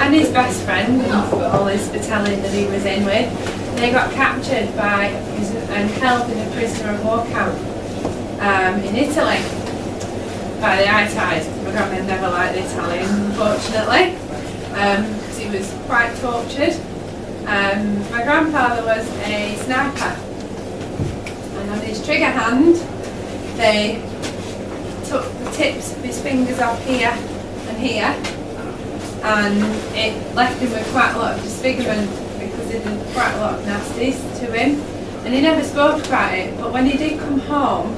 and his best friend, all his battalion that he was in with, they got captured by and held in a prisoner of war camp in Italy by the ITIs. My grandma never liked the Italians, unfortunately, because he was quite tortured. My grandfather was a sniper, and on his trigger hand they took the tips of his fingers off here and here, and it left him with quite a lot of disfigurement because it did quite a lot of nasties to him, and he never spoke about it. But when he did come home,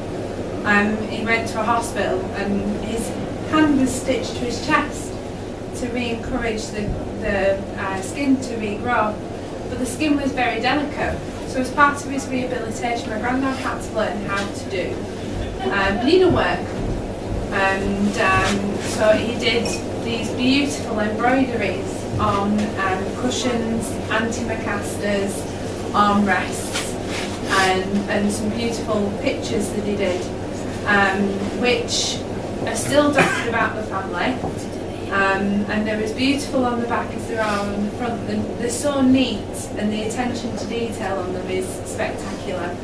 he went to a hospital and his hand was stitched to his chest to re-encourage the skin to regrow, but the skin was very delicate, so as part of his rehabilitation my granddad had to learn how to do needlework, and so he did these beautiful embroideries on cushions, antimacassars, armrests, and some beautiful pictures that he did, which are still dotted about the family, and they're as beautiful on the back as there are on the front. They're so neat, and the attention to detail on them is spectacular.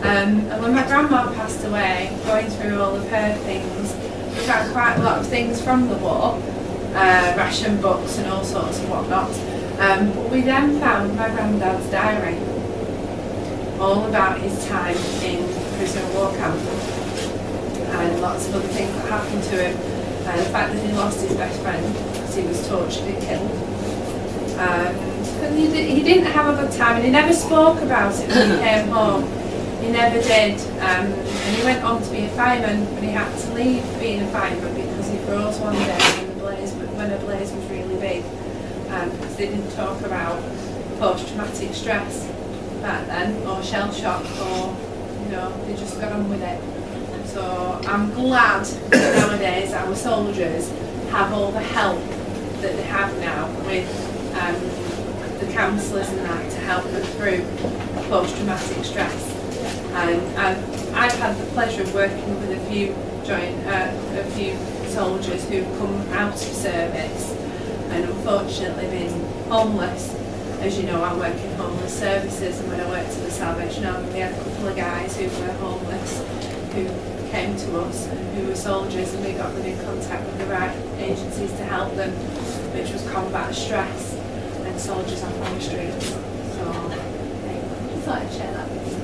And when my grandma passed away, going through all of her things, we found quite a lot of things from the war, ration books and all sorts of whatnot. But we then found my granddad's diary, all about his time in prisoner of war camp, and lots of other things that happened to him. The fact that he lost his best friend because he was tortured and killed. And he didn't have a good time, and he never spoke about it when he came home. He never did, and he went on to be a fireman, but he had to leave being a fireman because he froze one day when a blaze was really big, because they didn't talk about post-traumatic stress back then, or shell shock, or they just got on with it. So I'm glad that nowadays our soldiers have all the help that they have now with the counsellors and that to help them through post-traumatic stress. And I've had the pleasure of working with a few soldiers who've come out of service and unfortunately been homeless. As you know, I work in homeless services, and when I worked at the Salvation Army, we had a couple of guys who were homeless who came to us and who were soldiers, and we got them in contact with the right agencies to help them, which was combat stress and soldiers off on the streets. So I just thought I'd share that with you.